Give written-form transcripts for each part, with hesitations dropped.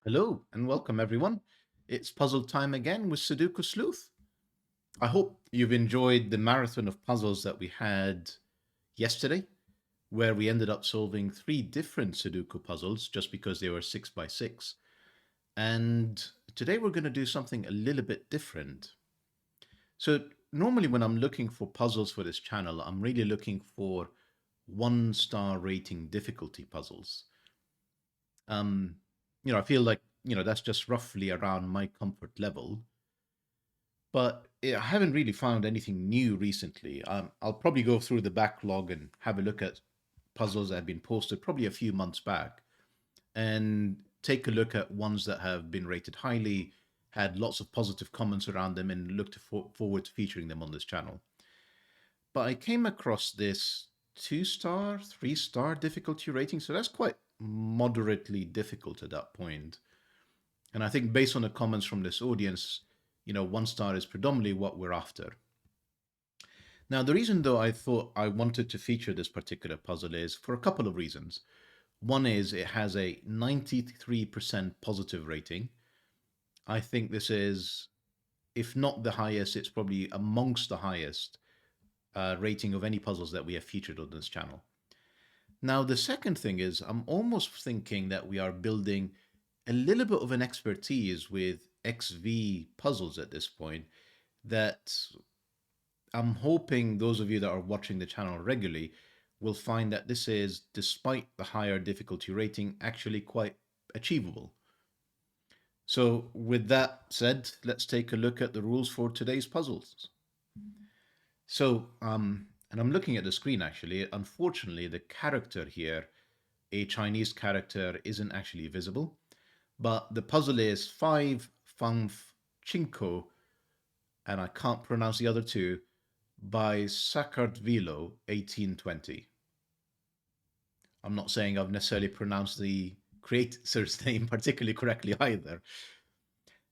Hello and welcome everyone. It's puzzle time again with Sudoku Sleuth. I hope you've enjoyed the marathon of puzzles that we had yesterday, where we ended up solving three different Sudoku puzzles just because they were 6 by 6. And today we're going to do something a little bit different. So, normally when I'm looking for puzzles for this channel, I'm really looking for 1 star rating difficulty puzzles. Um, I feel like, that's just roughly around my comfort level. But I haven't really found anything new recently. I'll probably go through the backlog and have a look at puzzles that have been posted probably a few months back and take a look at ones that have been rated highly, had lots of positive comments around them, and look forward to featuring them on this channel. But I came across this 2 star, 3 star difficulty rating, so that's quite moderately difficult at that point. And I think based on the comments from this audience, 1 star is predominantly what we're after. Now, the reason though I thought I wanted to feature this particular puzzle is for a couple of reasons. One is it has a 93% positive rating. I think this is, if not the highest, it's probably amongst the highest rating of any puzzles that we have featured on this channel. Now, the second thing is I'm almost thinking that we are building a little bit of an expertise with XV puzzles at this point that I'm hoping those of you that are watching the channel regularly will find that this is, despite the higher difficulty rating, actually quite achievable. So, with that said, let's take a look at the rules for today's puzzles. And I'm looking at the screen actually. Unfortunately, the character here, a Chinese character, isn't actually visible. But the puzzle is 5, fünf, cinco, and I can't pronounce the other two, by Sakartvilo, 1820. I'm not saying I've necessarily pronounced the creator's name particularly correctly either.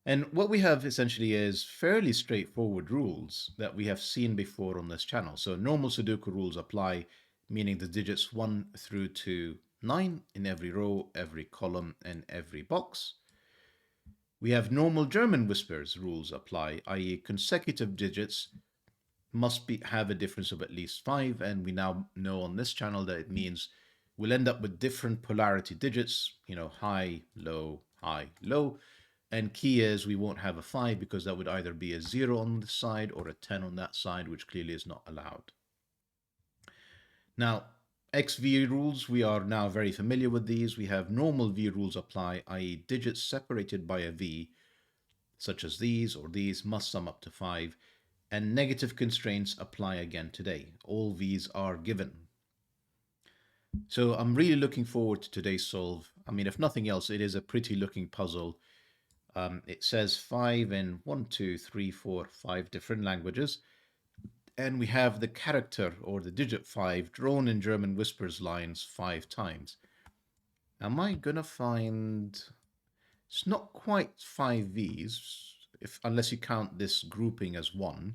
And what we have essentially is fairly straightforward rules that we have seen before on this channel. So normal Sudoku rules apply, meaning the digits 1 through to 9 in every row, every column, and every box. We have normal German whispers rules apply, i.e. consecutive digits must have a difference of at least 5, and we now know on this channel that it means we'll end up with different polarity digits, high, low, and key is we won't have a 5 because that would either be a 0 on this side or a 10 on that side, which clearly is not allowed. Now, XV rules, we are now very familiar with these. We have normal V rules apply, i.e. digits separated by a V, such as these or these, must sum up to 5, and negative constraints apply again today. All V's are given. So I'm really looking forward to today's solve. I mean, if nothing else, it is a pretty looking puzzle. It says 5 in 1, 2, 3, 4, 5 different languages. And we have the character or the digit 5 drawn in German whispers lines 5 times. Am I gonna find... It's not quite 5 V's, unless you count this grouping as 1.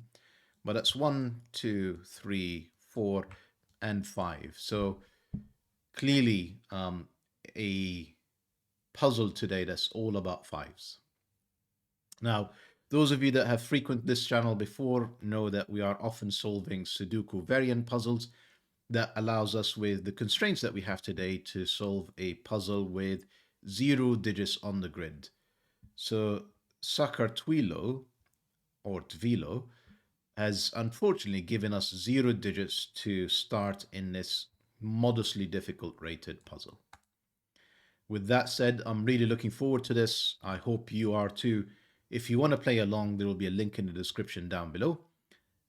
But that's 1, 2, 3, 4, and 5. So clearly a puzzle today that's all about 5's. Now, those of you that have frequented this channel before know that we are often solving Sudoku variant puzzles that allows us, with the constraints that we have today, to solve a puzzle with 0 digits on the grid. So Sakartvilo, or Tvilo, has unfortunately given us 0 digits to start in this modestly difficult rated puzzle. With that said, I'm really looking forward to this. I hope you are too. If you want to play along, there will be a link in the description down below.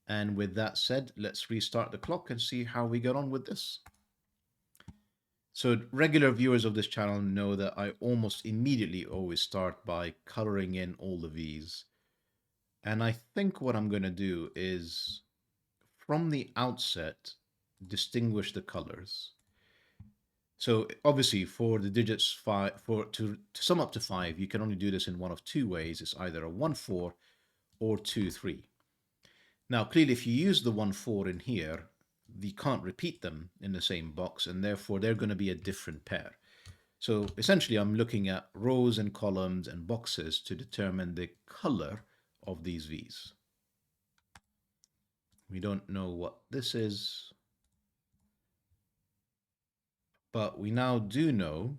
And with that said, let's restart the clock and see how we get on with this. So regular viewers of this channel know that I almost immediately always start by coloring in all the V's. And I think what I'm going to do is, from the outset, distinguish the colors. So obviously for the digits 5, to sum up to 5, you can only do this in one of two ways. It's either a 1, 4 or 2, 3. Now clearly if you use the 1, 4 in here, you can't repeat them in the same box, and therefore they're going to be a different pair. So essentially, I'm looking at rows and columns and boxes to determine the color of these V's. We don't know what this is, but we now do know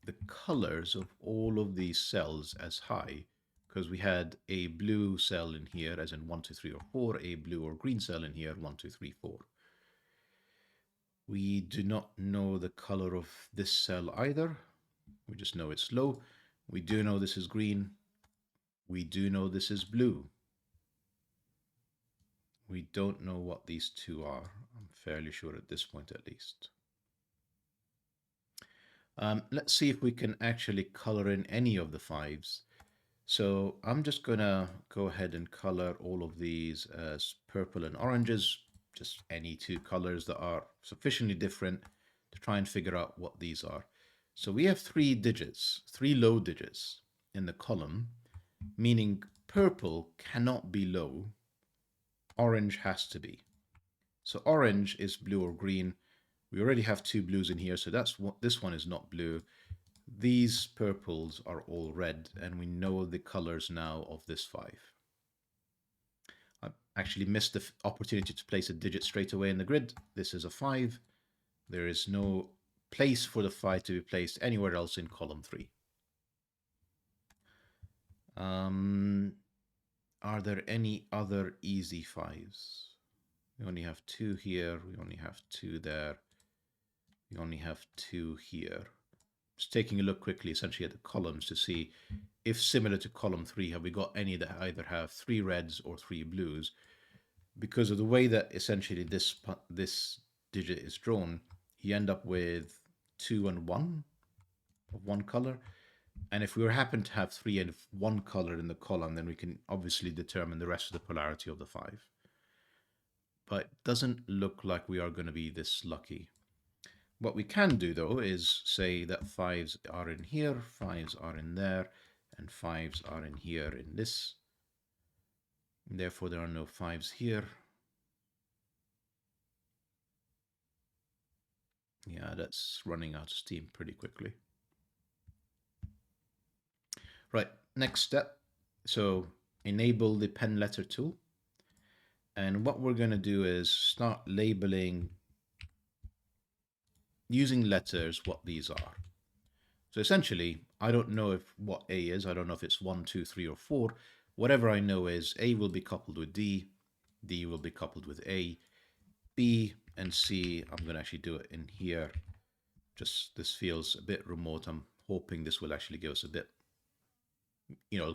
the colors of all of these cells as high, because we had a blue cell in here, as in 1, 2, 3, or 4, a blue or green cell in here, 1, 2, 3, 4. We do not know the color of this cell either. We just know it's low. We do know this is green. We do know this is blue. We don't know what these two are. I'm fairly sure at this point at least. Let's see if we can actually color in any of the 5's. So I'm just gonna go ahead and color all of these as purple and oranges, just any two colors that are sufficiently different to try and figure out what these are. So we have 3 digits, 3 low digits in the column, meaning purple cannot be low, orange has to be. So orange is blue or green. We already have 2 blues in here, so that's what this one is not blue. These purples are all red, and we know the colors now of this 5. I actually missed the opportunity to place a digit straight away in the grid. This is a 5. There is no place for the 5 to be placed anywhere else in column 3. Are there any other easy 5's? We only have 2 here. We only have 2 there. We only have 2 here. Just taking a look quickly essentially at the columns to see if, similar to column 3, have we got any that either have 3 reds or 3 blues. Because of the way that essentially this digit is drawn, you end up with 2 and 1 of one color. And if we happen to have 3 and 1 color in the column, then we can obviously determine the rest of the polarity of the 5. But it doesn't look like we are going to be this lucky. What we can do, though, is say that 5's are in here, 5's are in there, and 5's are in here in this. Therefore, there are no 5's here. Yeah, that's running out of steam pretty quickly. Right, next step. So enable the pen letter tool. And what we're going to do is start labeling using letters what these are. So essentially, I don't know if what A is. I don't know if it's 1, 2, 3, or 4. Whatever I know is A will be coupled with D. D will be coupled with A. B and C, I'm going to actually do it in here. Just this feels a bit remote. I'm hoping this will actually give us a bit,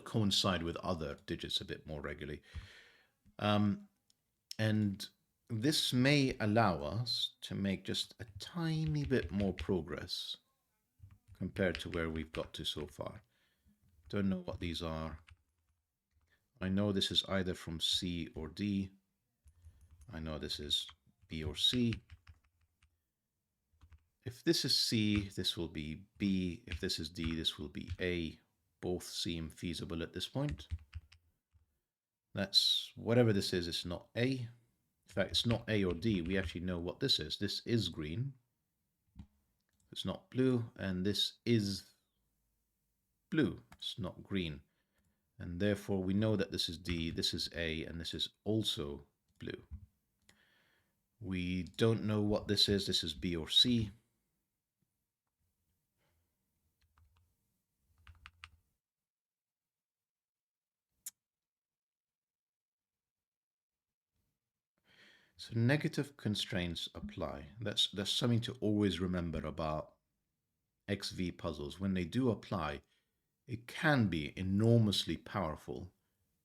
coincide with other digits a bit more regularly. And this may allow us to make just a tiny bit more progress compared to where we've got to so far. Don't know what these are. I know this is either from C or D. I know this is B or C. If this is C, this will be B. If this is D, this will be A. Both seem feasible at this point. That's whatever this is, it's not A. In fact, it's not A or D. We actually know what this is. This is green. It's not blue, and this is blue. It's not green. And therefore, we know that this is D, this is A, and this is also blue. We don't know what this is. This is B or C. So negative constraints apply. That's something to always remember about XV puzzles. When they do apply, it can be enormously powerful,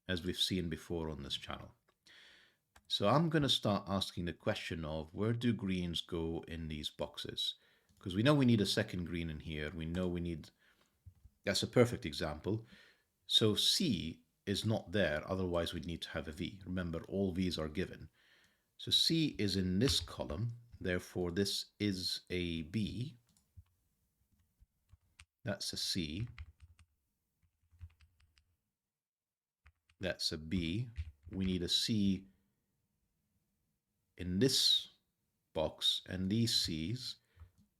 as we've seen before on this channel. So I'm going to start asking the question of where do greens go in these boxes? Because we know we need a second green in here. We know we need, that's a perfect example. So C is not there, otherwise we'd need to have a V. Remember, all V's are given. So C is in this column, therefore this is a B. That's a C. That's a B. We need a C in this box, and these C's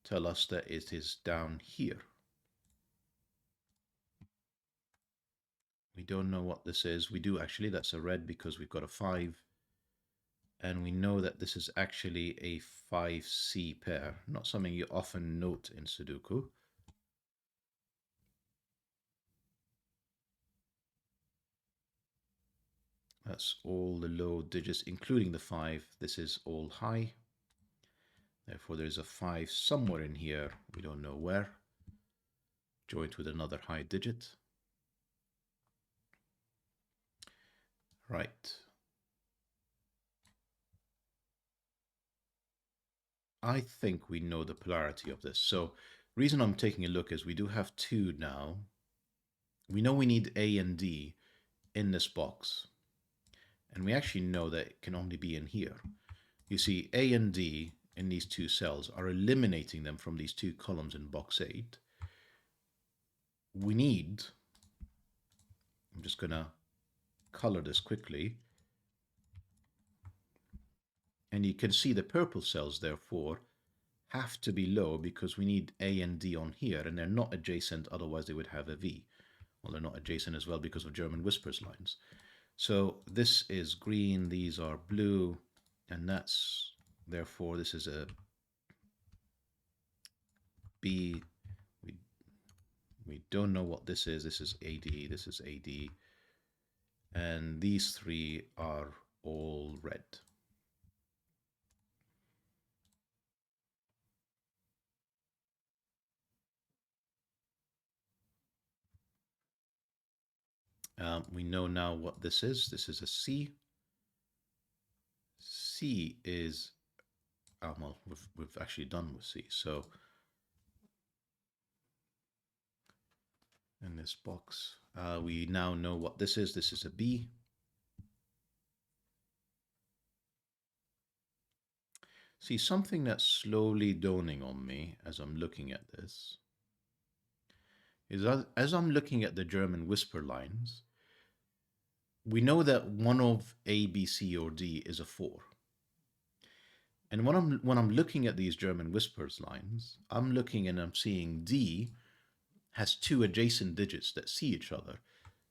tell us that it is down here. We don't know what this is. We do actually, that's a red because we've got a 5. And we know that this is actually a 5C pair, not something you often note in Sudoku. That's all the low digits, including the 5. This is all high. Therefore, there's a 5 somewhere in here. We don't know where. Joined with another high digit. Right. I think we know the polarity of this. So reason I'm taking a look is we do have 2 now. We know we need A and D in this box. And we actually know that it can only be in here. You see, A and D in these 2 cells are eliminating them from these 2 columns in box 8. We need, I'm just going to color this quickly. And you can see the purple cells, therefore, have to be low because we need A and D on here, and they're not adjacent, otherwise they would have a V. Well, they're not adjacent as well because of German whispers lines. So this is green, these are blue, and that's, therefore, this is a B. We don't know what this is. This is AD, this is AD. And these 3 are all red. We know now what this is. This is a C. C is, well, we've actually done with C. So in this box, we now know what this is. This is a B. See, something that's slowly dawning on me as I'm looking at this is as I'm looking at the German whisper lines, we know that one of A, B, C, or D is a 4. And when I'm looking at these German whispers lines, I'm looking and I'm seeing D has 2 adjacent digits that see each other.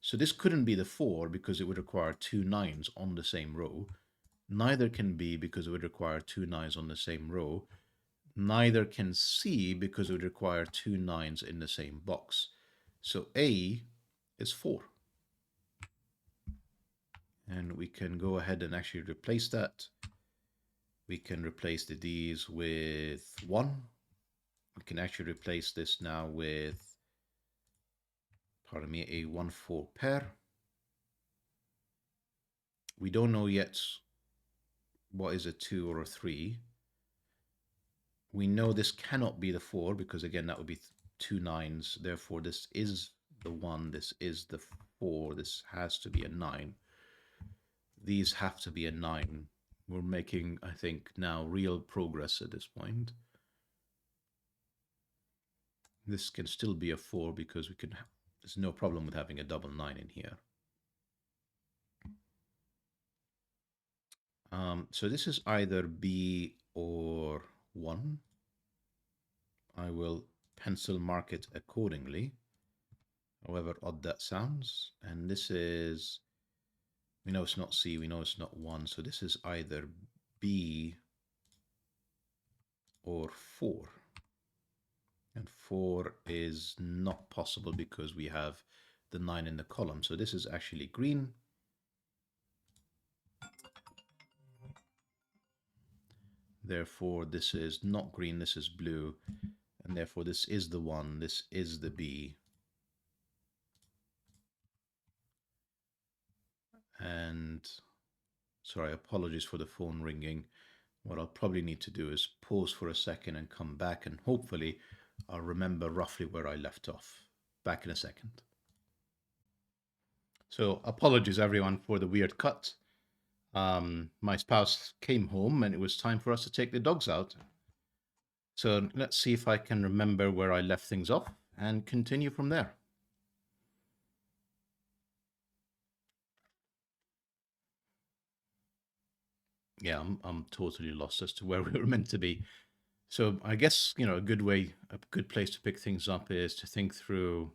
So this couldn't be the 4 because it would require 2 9s on the same row. Neither can B because it would require 2 9s on the same row. Neither can C because it would require 2 9s in the same box. So A is 4. And we can go ahead and actually replace that. We can replace the D's with 1. We can actually replace this now with, pardon me, a 1-4 pair. We don't know yet what is a 2 or a 3. We know this cannot be the 4 because, again, that would be 2 9s. Therefore, this is the 1. This is the 4. This has to be a 9. These have to be a 9. We're making, I think, now real progress at this point. This can still be a 4 because we can. There's no problem with having a double 9 in here. So this is either B or 1. I will pencil mark it accordingly, however odd that sounds. And this is, we know it's not C, we know it's not 1. So this is either B or 4. And 4 is not possible because we have the 9 in the column. So this is actually green. Therefore, this is not green, this is blue. And therefore, this is the 1, this is the B. And sorry, apologies for the phone ringing. What I'll probably need to do is pause for a second and come back, and hopefully I'll remember roughly where I left off. Back in a second. So apologies everyone for the weird cut. My spouse came home and it was time for us to take the dogs out. So let's see if I can remember where I left things off and continue from there. Yeah, I'm totally lost as to where we were meant to be. So I guess, a good place to pick things up is to think through.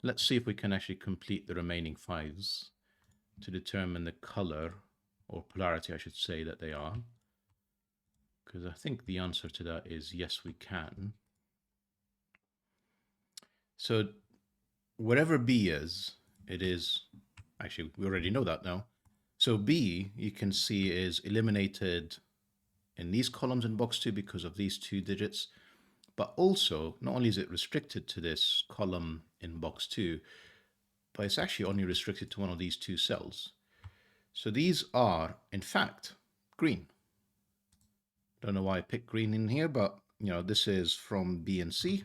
Let's see if we can actually complete the remaining fives to determine the color or polarity, I should say, that they are. Because I think the answer to that is yes, we can. So whatever B is, it is, actually, we already know that now. So B, you can see, is eliminated in these columns in box 2 because of these 2 digits. But also, not only is it restricted to this column in box 2, but it's actually only restricted to one of these 2 cells. So these are, in fact, green. Don't know why I picked green in here, but this is from B and C.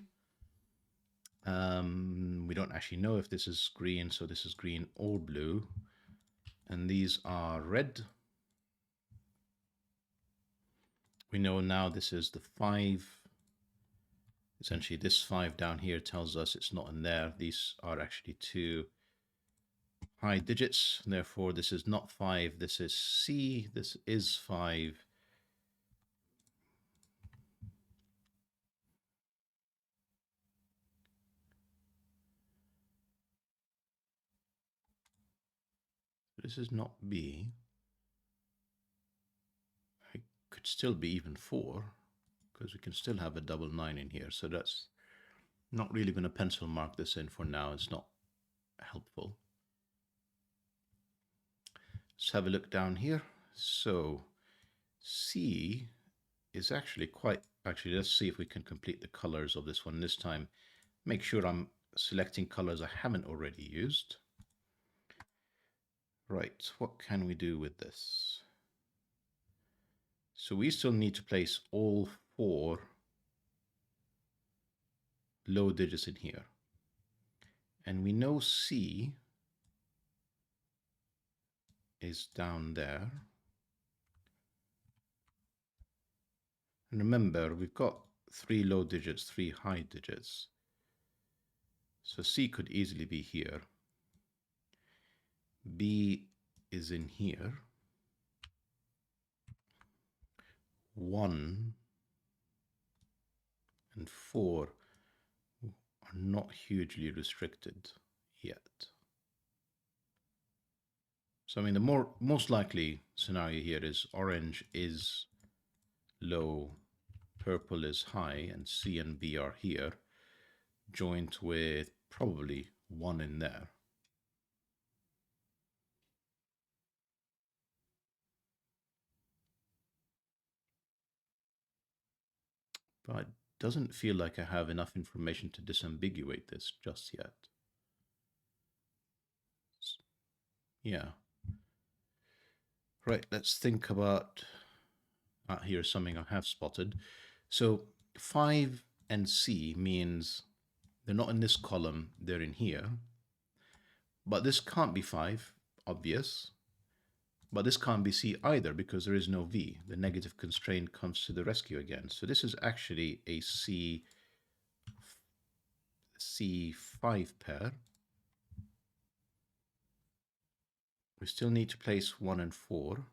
We don't actually know if this is green, so this is green or blue. And these are red. We know now this is the 5. Essentially, this 5 down here tells us it's not in there. These are actually 2 high digits. Therefore, this is not 5. This is C. This is 5. This is not B. It could still be even 4, because we can still have a double 9 in here. So that's not really going to pencil mark this in for now. It's not helpful. Let's have a look down here. So C is actually let's see if we can complete the colors of this one this time. Make sure I'm selecting colors I haven't already used. Right, what can we do with this? So we still need to place all 4 low digits in here. And we know C is down there. And remember, we've got 3 low digits, 3 high digits. So C could easily be here. B is in here. 1 and 4 are not hugely restricted yet. So I mean, the most likely scenario here is orange is low, purple is high, and C and B are here, joined with probably 1 in there. But it doesn't feel like I have enough information to disambiguate this just yet. Yeah. Right, let's think about, here's something I have spotted. So 5 and C means they're not in this column, they're in here. But this can't be 5, obvious. But this can't be C either because there is no V. The negative constraint comes to the rescue again. So this is actually a C5 pair. We still need to place 1 and 4.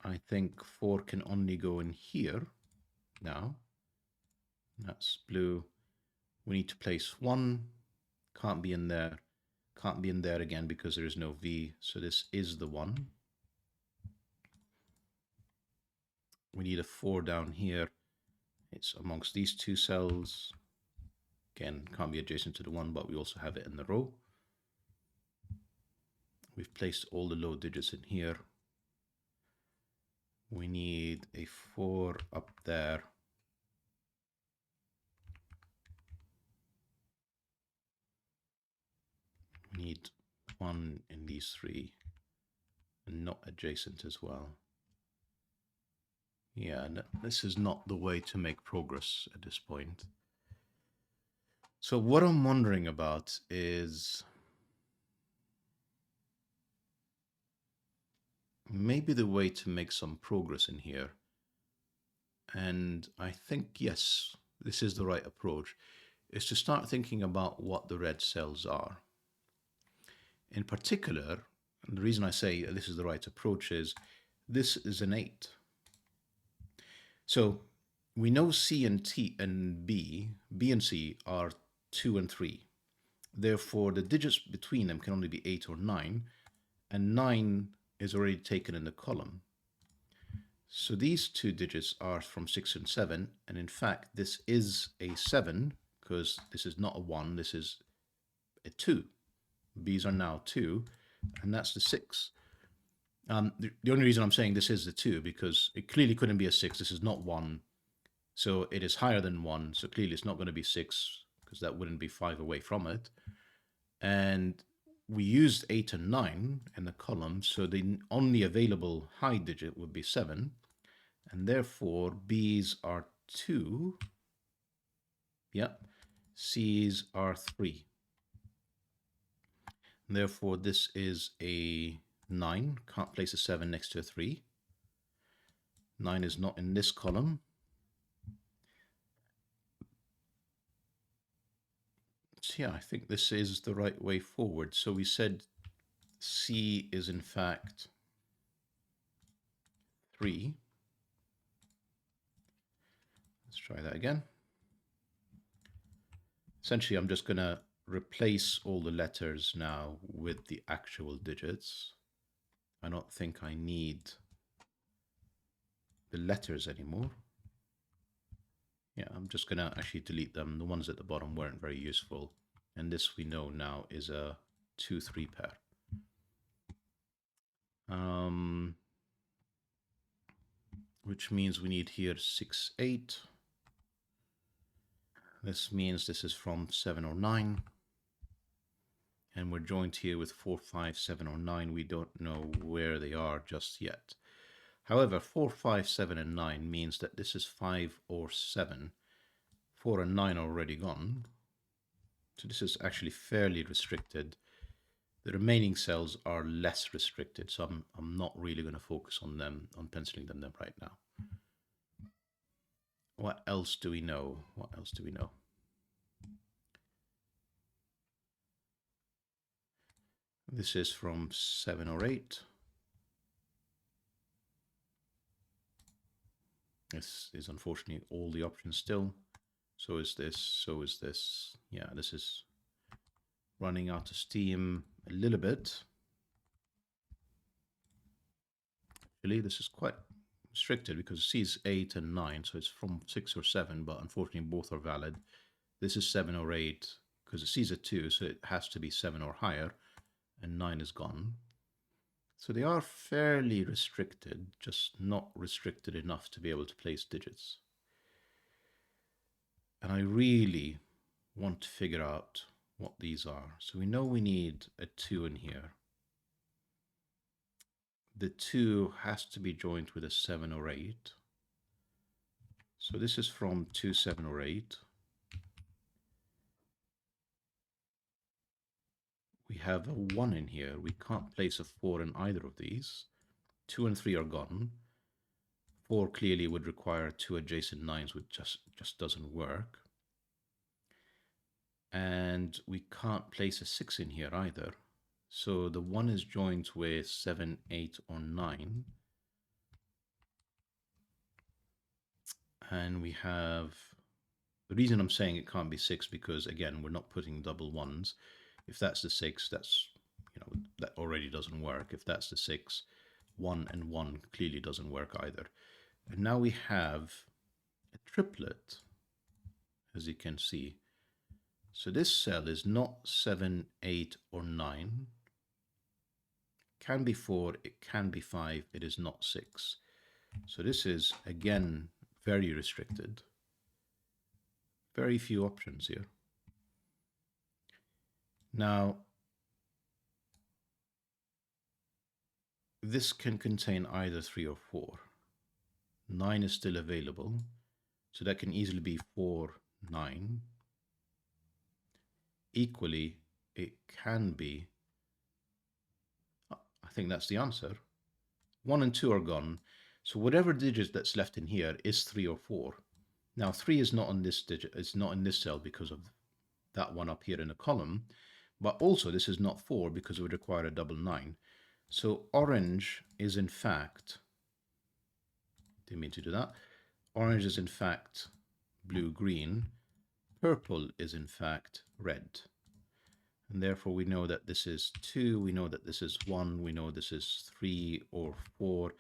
I think 4 can only go in here now. That's blue. We need to place 1. Can't be in there. Can't be in there again because there is no V. So this is the 1. We need a 4 down here. It's amongst these 2 cells. Again, can't be adjacent to the 1, but we also have it in the row. We've placed all the low digits in here. We need a 4 up there. We need 1 in these 3 and not adjacent as well. Yeah, this is not the way to make progress at this point. So what I'm wondering about is maybe the way to make some progress in here. And I think, yes, this is the right approach, is to start thinking about what the red cells are. In particular, And the reason I say this is the right approach is this is an 8. So we know C and T and B and C are 2 and 3. Therefore, the digits between them can only be 8 or 9, and 9 is already taken in the column. So these two digits are from 6 and 7, and in fact, this is a 7, because this is not a 1, this is a 2. B's are now 2, and that's the 6. The only reason I'm saying this is the 2, because it clearly couldn't be a 6. This is not 1, so it is higher than 1, so clearly it's not going to be 6, because that wouldn't be 5 away from it. And we used 8 and 9 in the column, so the only available high digit would be 7, and therefore B's are 2, yep, C's are 3. Therefore, this is a 9, can't place a 7 next to a 3. 9 is not in this column. So yeah, I think this is the right way forward. So we said C is in fact 3. Let's try that again. Essentially, I'm just going to replace all the letters now with the actual digits. I don't think I need the letters anymore. Yeah, I'm just going to actually delete them. The ones at the bottom weren't very useful. And this we know now is a 2-3 pair. Which means we need here 6, 8. This means this is from 7 or 9. And we're joined here with 4, 5, 7, or 9. We don't know where they are just yet. However, 4, 5, 7, and 9 means that this is 5 or 7. 4 and 9 are already gone. So this is actually fairly restricted. The remaining cells are less restricted, so I'm not really going to focus on them, on penciling them right now. What else do we know? What else do we know? This is from 7 or 8. This is unfortunately all the options still. So is this, so is this. Yeah, this is running out of steam a little bit. Actually, this is quite restricted because C is 8 and 9, so it's from 6 or 7, but unfortunately both are valid. This is 7 or 8 because C is a 2, so it has to be 7 or higher, and 9 is gone. So they are fairly restricted, just not restricted enough to be able to place digits. And I really want to figure out what these are. So we know we need a 2 in here. The 2 has to be joined with a 7 or 8. So this is from 2, 7, or 8. We have a 1 in here. We can't place a 4 in either of these. 2 and 3 are gone. 4 clearly would require 2 adjacent 9s, which just doesn't work. And we can't place a 6 in here either. So the 1 is joined with 7, 8, or 9. And we have, the reason I'm saying it can't be 6 because again, we're not putting double 1s. If that's the 6, that's, that already doesn't work. If that's the 6, 1 and 1 clearly doesn't work either. And now we have a triplet, as you can see. So this cell is not 7, 8, or 9. It can be 4, it can be 5, it is not 6. So this is, again, very restricted. Very few options here. Now, this can contain either 3 or 4. 9 is still available, so that can easily be 4, 9. Equally, it can be, I think that's the answer. 1 and 2 are gone, so whatever digit that's left in here is 3 or 4. Now 3 is not on this digit, it's not in this cell because of that one up here in the column, but also this is not 4 because it would require a double 9. So orange is in fact, didn't mean to do that. Orange is in fact blue, green. Purple is in fact red. And therefore we know that this is 2, we know that this is 1, we know this is 3 or 4.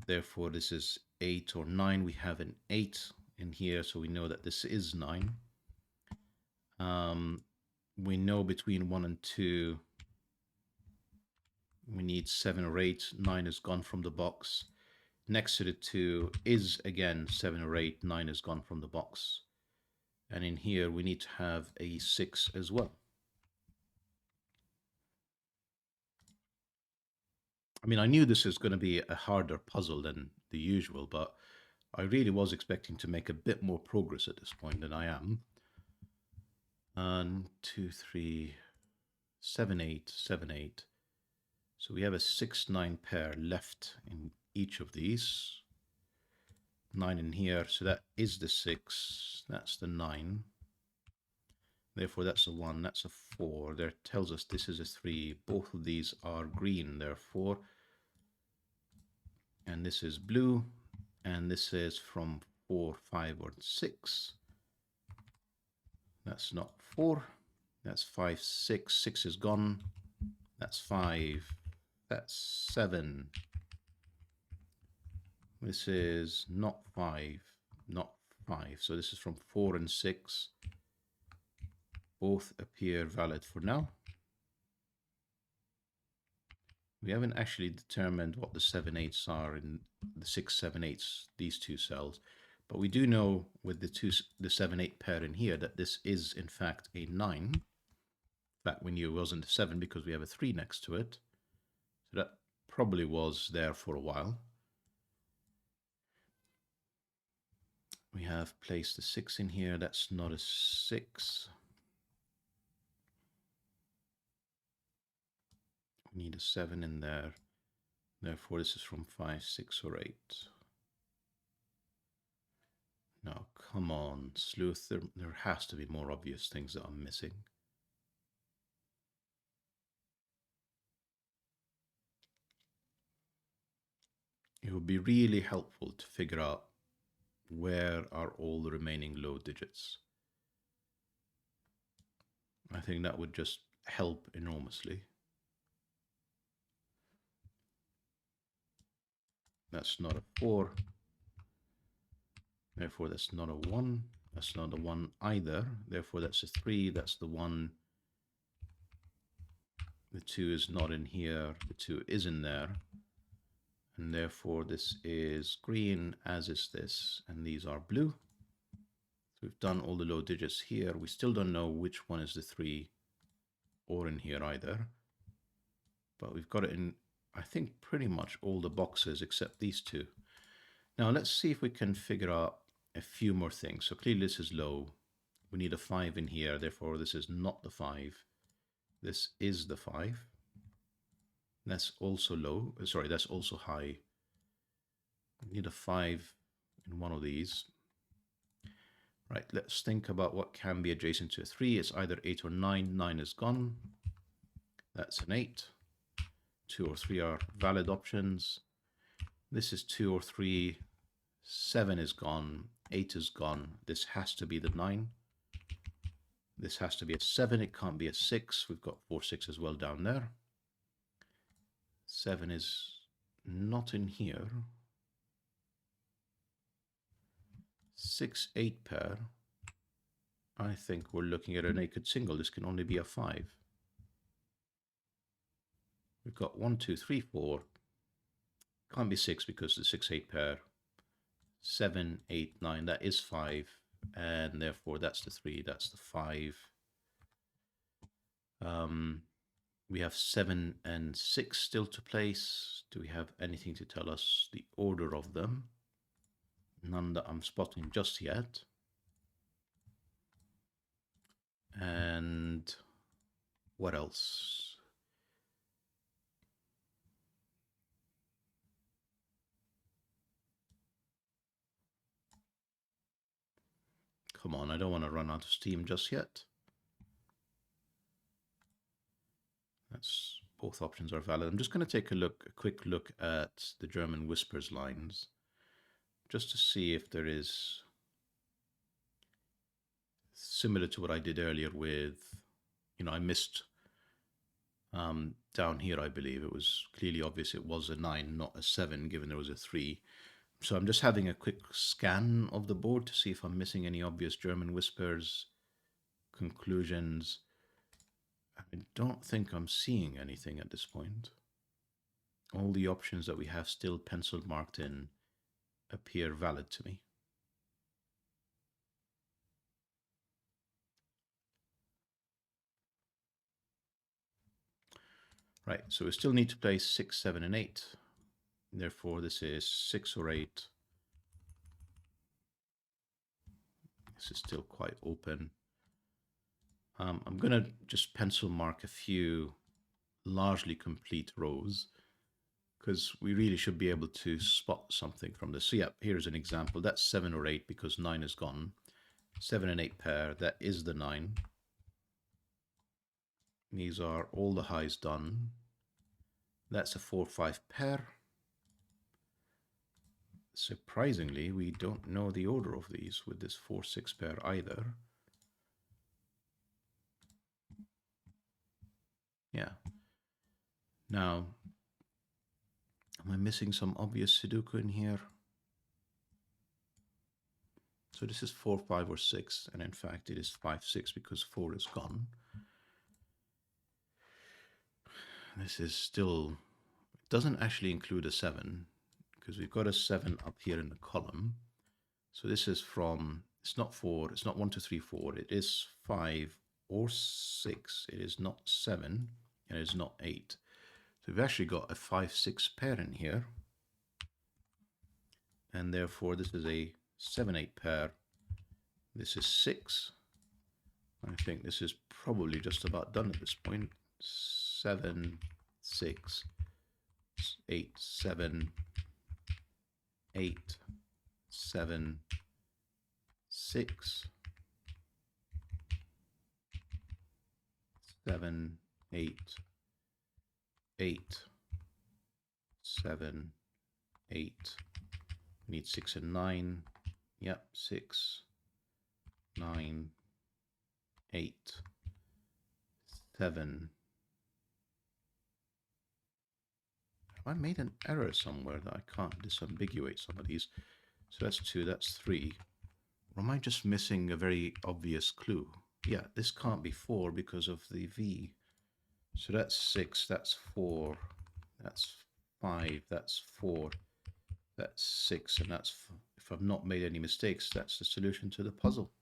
Therefore this is 8 or 9. We have an 8 in here, so we know that this is 9. We know between 1 and 2 we need 7 or 8. 9 is gone from the box. Next to the 2 is again 7 or 8. 9 is gone from the box. And in here we need to have a 6 as well. I mean, I knew this was going to be a harder puzzle than the usual, but I really was expecting to make a bit more progress at this point than I am. 1, 2, 3, 7, 8, 7, 8. So we have a 6, 9 pair left in each of these. 9 in here, so that is the 6, that's the 9. Therefore that's a 1, that's a 4. That tells us this is a 3. Both of these are green, therefore. And this is blue, and this is from 4, 5, or 6. That's not 4. That's 5, 6. 6 is gone. That's 5. That's 7. This is not 5. Not 5. So this is from 4 and 6. Both appear valid for now. We haven't actually determined what the 7, 8s are in the 6, 7, 8s, these two cells. But we do know with the 7, 8 pair in here that this is in fact a 9. In fact, we knew it wasn't a 7 because we have a 3 next to it. So that probably was there for a while. We have placed the 6 in here. That's not a 6. We need a 7 in there. Therefore, this is from 5, 6, or 8. Now, come on, Sleuth. There has to be more obvious things that I'm missing. It would be really helpful to figure out where are all the remaining low digits. I think that would just help enormously. That's not a 4. Therefore, that's not a 1. That's not a 1 either. Therefore, that's a 3. That's the 1. The 2 is not in here. The 2 is in there. And therefore, this is green, as is this. And these are blue. So we've done all the low digits here. We still don't know which one is the 3 or in here either. But we've got it in, I think, pretty much all the boxes except these two. Now let's see if we can figure out a few more things. So clearly this is low. We need a 5 in here. Therefore, this is not the 5. This is the 5. That's also low. Sorry, that's also high. We need a 5 in one of these. Right, let's think about what can be adjacent to a 3. It's either 8 or 9. 9 is gone. That's an 8. 2 or 3 are valid options. This is 2 or 3. 7 is gone. 8 is gone. This has to be the 9. This has to be a 7. It can't be a 6. We've got 4, 6 as well down there. 7 is not in here. 6, 8 pair. I think we're looking at a naked single. This can only be a 5. We've got 1, 2, 3, 4. Can't be 6 because the 6, 8 pair. 7, 8, 9. That is 5. And therefore that's the 3. That's the 5. We have 7 and 6 still to place. Do we have anything to tell us the order of them? None that I'm spotting just yet. And what else? Come on, I don't want to run out of steam just yet. That's both options are valid. I'm just going to take a quick look at the German whispers lines, just to see if there is, similar to what I did earlier with, I missed down here, I believe it was clearly obvious it was a 9, not a 7, given there was a 3. So I'm just having a quick scan of the board to see if I'm missing any obvious German whispers, conclusions. I don't think I'm seeing anything at this point. All the options that we have still penciled marked in appear valid to me. Right, so we still need to play 6, 7, and 8. Therefore, this is 6 or 8. This is still quite open. I'm going to just pencil mark a few largely complete rows, because we really should be able to spot something from this. So yeah, here's an example. That's 7 or 8 because 9 is gone. 7 and 8 pair, that is the 9. These are all the highs done. That's a 4-5 pair. Surprisingly, we don't know the order of these with this 4-6 pair either. Yeah. Now, am I missing some obvious Sudoku in here? So this is 4, 5, or 6, and in fact it is 5, 6 because 4 is gone. This is still, it doesn't actually include a 7, because we've got a 7 up here in the column. So this is from, it's not 4, it's not 1, 2, 3, 4, it is 5 or 6, it is not 7, and it is not 8. So we've actually got a 5, 6 pair in here, and therefore this is a 7, 8 pair. This is 6. I think this is probably just about done at this point. 7, 6, 8, 7, 8, 7, 6, 7, 8, 8, 7, 8. We need 6 and 9. Yep, 6, 9, 8, 7. Have I made an error somewhere that I can't disambiguate some of these? So that's 2, that's 3. Or am I just missing a very obvious clue? Yeah, this can't be 4 because of the V. So that's 6, that's 4, that's 5, that's 4, that's 6, and that's, if I've not made any mistakes, that's the solution to the puzzle.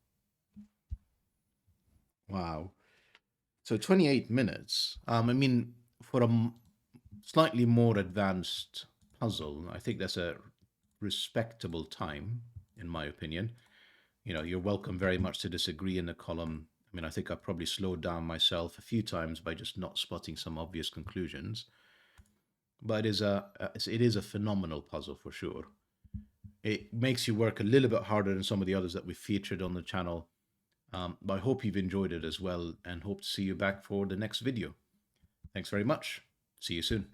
Wow. So 28 minutes. I mean, for a slightly more advanced puzzle, I think that's a respectable time, in my opinion. You're welcome very much to disagree in the column. I mean, I think I probably slowed down myself a few times by just not spotting some obvious conclusions. But it is a phenomenal puzzle for sure. It makes you work a little bit harder than some of the others that we featured on the channel. But I hope you've enjoyed it as well, and hope to see you back for the next video. Thanks very much. See you soon.